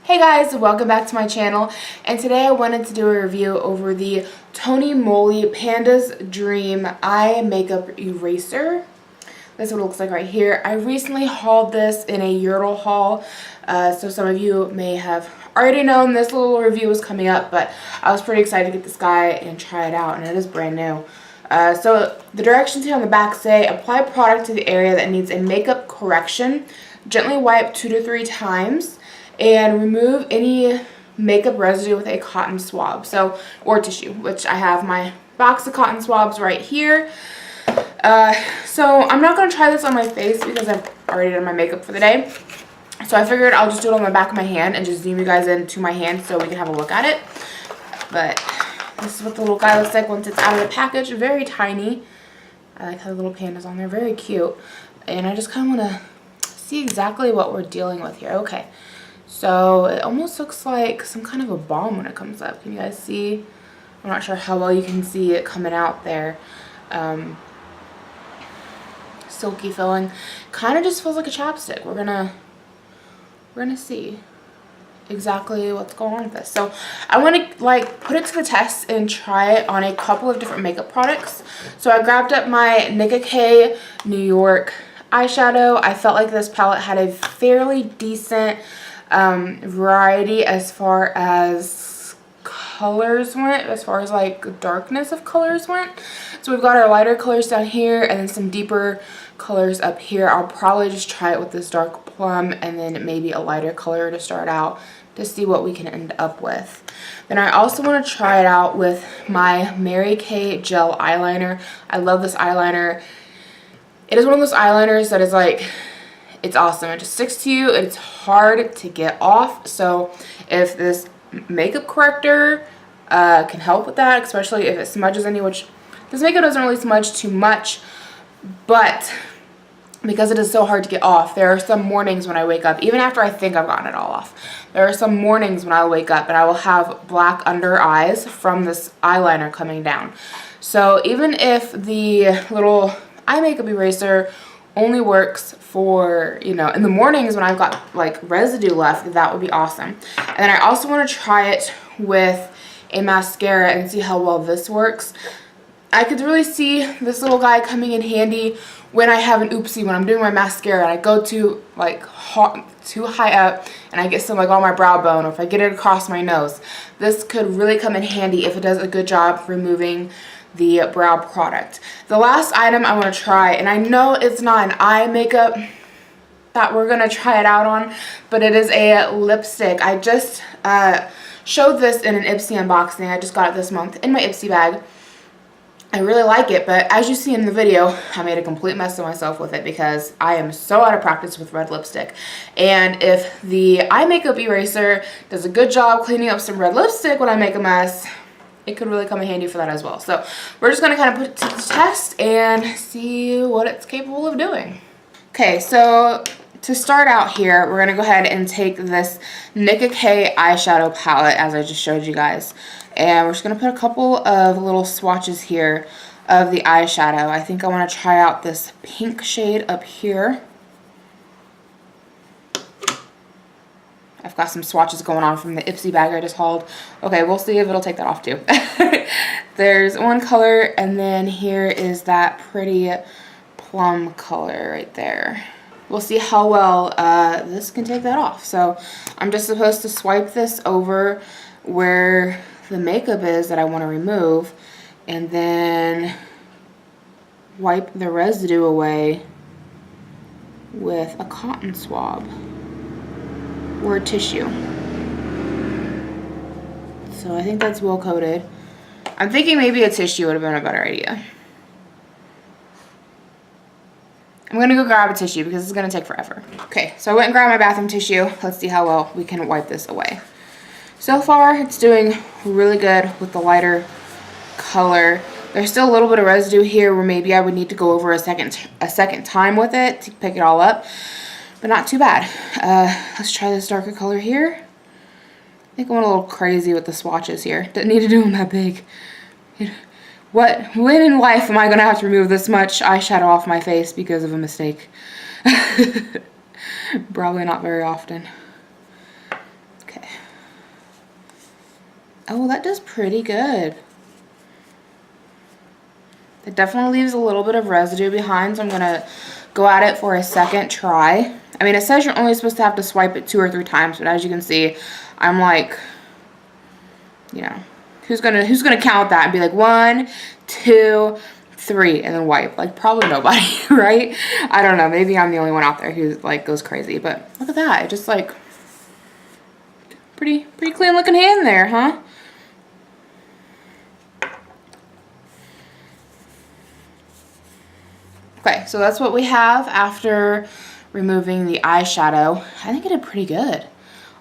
Hey guys, welcome back to my channel, and today I wanted to do a review over the ToneyMoly Panda's Dream Eye Makeup Eraser. That's what it looks like right here. I recently hauled this in a Yurtle haul, so some of you may have already known this little review was coming up, but I was pretty excited to get this guy and try it out, and it is brand new. So the directions here on the back say, apply product to the area that needs a makeup correction, gently wipe 2 to 3 times, and remove any makeup residue with a cotton swab, or tissue, which I have my box of cotton swabs right here. So I'm not going to try this on my face because I've already done my makeup for the day. So I figured I'll just do it on the back of my hand and just zoom you guys into my hand so we can have a look at it. But this is what the little guy looks like once it's out of the package. Very tiny. I like how the little panda's on there. Very cute. And I just kind of want to see exactly what we're dealing with here. Okay. So it almost looks like some kind of a balm when it comes up. Can you guys see? I'm not sure how well you can see it coming out there. Silky feeling. Kind of just feels like a chapstick. We're gonna see exactly what's going on with this. So I want to put it to the test and try it on a couple of different makeup products. So I grabbed up my Nicka K New York eyeshadow. I felt like this palette had a fairly decent variety as far as colors went, as far as like darkness of colors went. So we've got our lighter colors down here and then some deeper colors up here. I'll probably just try it with this dark plum and then maybe a lighter color to start out to see what we can end up with. Then I also want to try it out with my Mary Kay gel eyeliner. I love this eyeliner. It is one of those eyeliners that is like, it's awesome. It just sticks to you. It's hard to get off. So if this makeup corrector can help with that, especially if it smudges any, which this makeup doesn't really smudge too much, but because it is so hard to get off, there are some mornings when I wake up, even after I think I've gotten it all off, there are some mornings when I'll wake up and I will have black under eyes from this eyeliner coming down. So even if the little eye makeup eraser only works for, you know, in the mornings when I've got like residue left, that would be awesome. And then I also want to try it with a mascara and see how well this works. I could really see this little guy coming in handy when I have an oopsie, when I'm doing my mascara and I go too too high up and I get some like on my brow bone, or if I get it across my nose. This could really come in handy if it does a good job removing the brow product. The last item I want to try, and I know it's not an eye makeup that we're going to try it out on, but it is a lipstick. I just showed this in an Ipsy unboxing. I just got it this month in my Ipsy bag. I really like it, but as you see in the video, I made a complete mess of myself with it because I am so out of practice with red lipstick. And if the eye makeup eraser does a good job cleaning up some red lipstick when I make a mess, it could really come in handy for that as well. So we're just going to kind of put it to the test and see what it's capable of doing. Okay, so to start out here, we're going to go ahead and take this Nicka K eyeshadow palette as I just showed you guys. And we're just going to put a couple of little swatches here of the eyeshadow. I think I want to try out this pink shade up here. I've got some swatches going on from the Ipsy bag I just hauled. Okay, we'll see if it'll take that off too. There's one color, and then here is that pretty plum color right there. We'll see how well this can take that off. So I'm just supposed to swipe this over where the makeup is that I want to remove, and then wipe the residue away with a cotton swab or tissue. So I think that's well coated. I'm thinking maybe a tissue would have been a better idea. I'm gonna go grab a tissue because it's gonna take forever. Okay, so I went and grabbed my bathroom tissue. Let's see how well we can wipe this away. So far, it's doing really good with the lighter color. There's still a little bit of residue here where maybe I would need to go over a second time with it to pick it all up, but not too bad. Let's try this darker color here. I think I went a little crazy with the swatches here. Didn't need to do them that big. When in life am I going to have to remove this much eyeshadow off my face because of a mistake? Probably not very often. Okay. Oh, that does pretty good. It definitely leaves a little bit of residue behind, so I'm gonna go at it for a second try. I mean, it says you're only supposed to have to swipe it 2 or 3 times, but as you can see, I'm like, you know, who's gonna count that and be like 1, 2, 3 and then wipe? Like, probably nobody, right? I don't know, maybe I'm the only one out there who like goes crazy, but look at that. It just like pretty clean looking hand there, huh? Okay, so that's what we have after removing the eyeshadow. I think it did pretty good,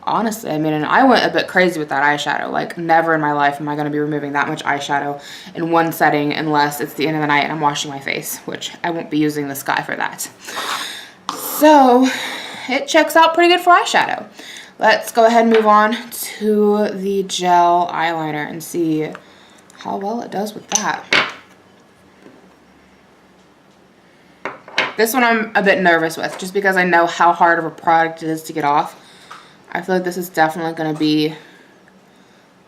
honestly. I mean, and I went a bit crazy with that eyeshadow. Like, never in my life am I going to be removing that much eyeshadow in one setting unless it's the end of the night and I'm washing my face, which I won't be using the Sky for that. So, it checks out pretty good for eyeshadow. Let's go ahead and move on to the gel eyeliner and see how well it does with that. This one I'm a bit nervous with, just because I know how hard of a product it is to get off. I feel like this is definitely going to be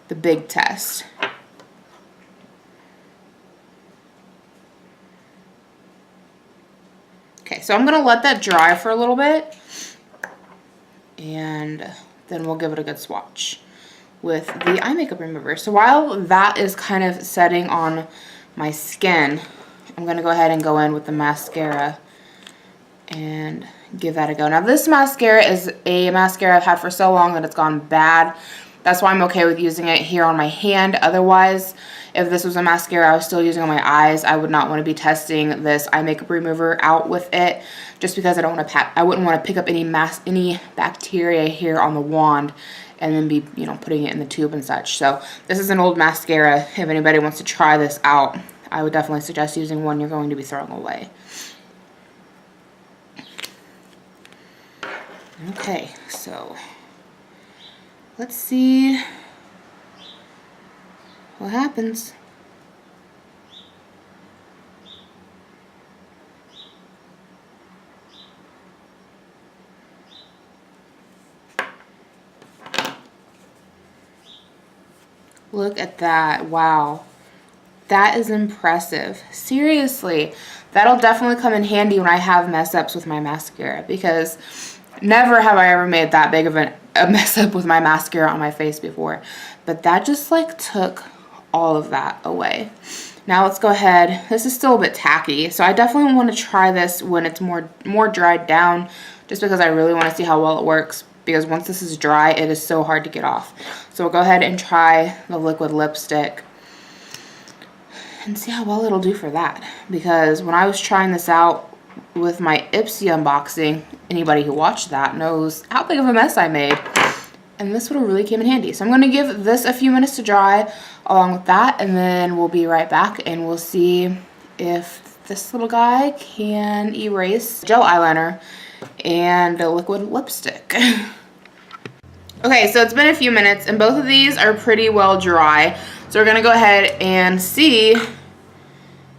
the big test. Okay, so I'm going to let that dry for a little bit, and then we'll give it a good swatch with the eye makeup remover. So while that is kind of setting on my skin, I'm going to go ahead and go in with the mascara and give that a go. Now, this mascara is a mascara I've had for so long that it's gone bad. That's why I'm okay with using it here on my hand. Otherwise, if this was a mascara I was still using on my eyes, I would not want to be testing this eye makeup remover out with it, just because I wouldn't want to pick up any bacteria here on the wand and then be, you know, putting it in the tube and such. So this is an old mascara. If anybody wants to try this out, I would definitely suggest using one you're going to be throwing away. Okay, so let's see what happens. Look at that. Wow. That is impressive. Seriously, that'll definitely come in handy when I have mess ups with my mascara, because never have I ever made that big of a mess up with my mascara on my face before. But that just like took all of that away. Now let's go ahead. This is still a bit tacky, so I definitely want to try this when it's more dried down, just because I really want to see how well it works, because once this is dry, it is so hard to get off. So we'll go ahead and try the liquid lipstick and see how well it'll do for that. Because when I was trying this out with my Ipsy unboxing, anybody who watched that knows how big of a mess I made, and this would have really came in handy. So I'm going to give this a few minutes to dry along with that, and then we'll be right back and we'll see if this little guy can erase gel eyeliner and a liquid lipstick. Okay, so it's been a few minutes and both of these are pretty well dry, so we're going to go ahead and see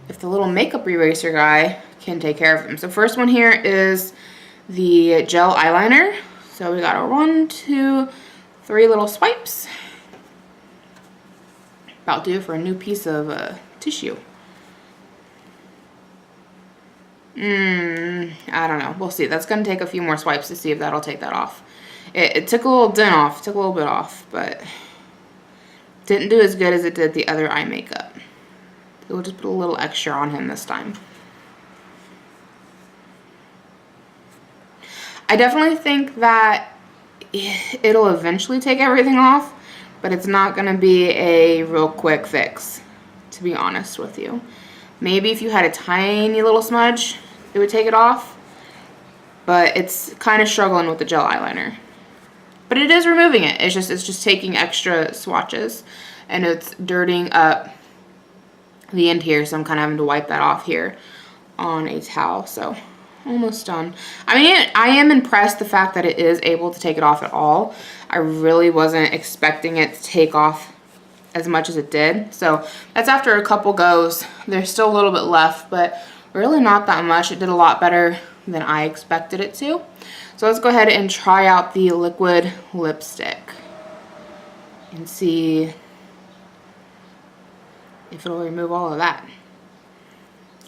if the little makeup eraser guy can take care of them. So first one here is the gel eyeliner. So we got our 1, 2, 3 little swipes. About due for a new piece of tissue. I don't know. We'll see. That's going to take a few more swipes to see if that'll take that off. It took a little dent off. Took a little bit off, but didn't do as good as it did the other eye makeup. We'll just put a little extra on him this time. I definitely think that it'll eventually take everything off, but it's not going to be a real quick fix, to be honest with you. Maybe if you had a tiny little smudge, it would take it off, but it's kind of struggling with the gel eyeliner. But it is removing it. It's just taking extra swatches, and it's dirtying up the end here, so I'm kind of having to wipe that off here on a towel. So almost done. I mean, I am impressed the fact that it is able to take it off at all. I really wasn't expecting it to take off as much as it did. So that's after a couple goes. There's still a little bit left, but really not that much. It did a lot better than I expected it to. So let's go ahead and try out the liquid lipstick and see if it'll remove all of that.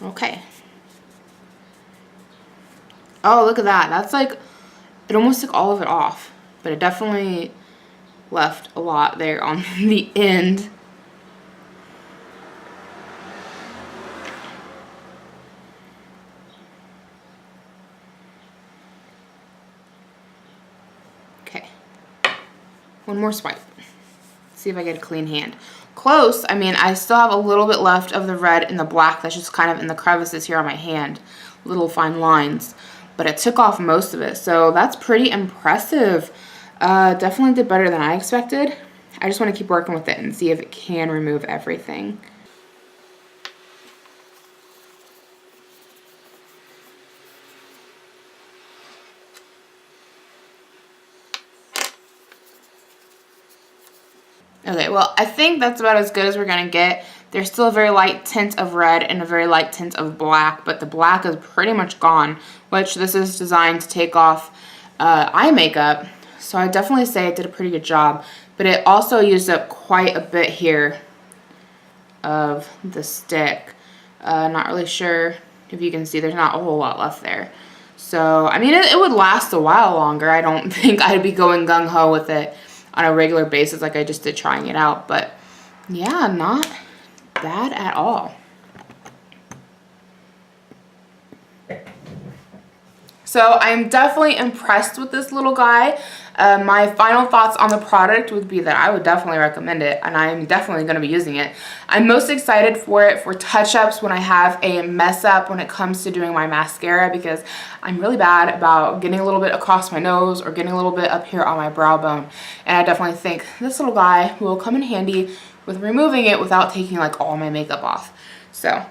Okay. Oh, look at that. That's like, it almost took all of it off, but it definitely left a lot there on the end. Okay. One more swipe. See if I get a clean hand. Close. I mean, I still have a little bit left of the red and the black that's just kind of in the crevices here on my hand. Little fine lines. But it took off most of it. So that's pretty impressive. Definitely did better than I expected. I just want to keep working with it and see if it can remove everything. Okay, well, I think that's about as good as we're going to get. There's still a very light tint of red and a very light tint of black, but the black is pretty much gone, which this is designed to take off eye makeup. So I definitely say it did a pretty good job, but it also used up quite a bit here of the stick. Not really sure if you can see, there's not a whole lot left there. So, I mean, it would last a while longer. I don't think I'd be going gung-ho with it on a regular basis like I just did trying it out. But, yeah, not bad at all. So I'm definitely impressed with this little guy. My final thoughts on the product would be that I would definitely recommend it, and I'm definitely going to be using it. I'm most excited for it for touch-ups when I have a mess up when it comes to doing my mascara, because I'm really bad about getting a little bit across my nose or getting a little bit up here on my brow bone. And I definitely think this little guy will come in handy with removing it without taking like all my makeup off. So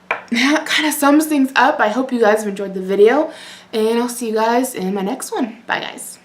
that kind of sums things up. I hope you guys have enjoyed the video, and I'll see you guys in my next one. Bye, guys.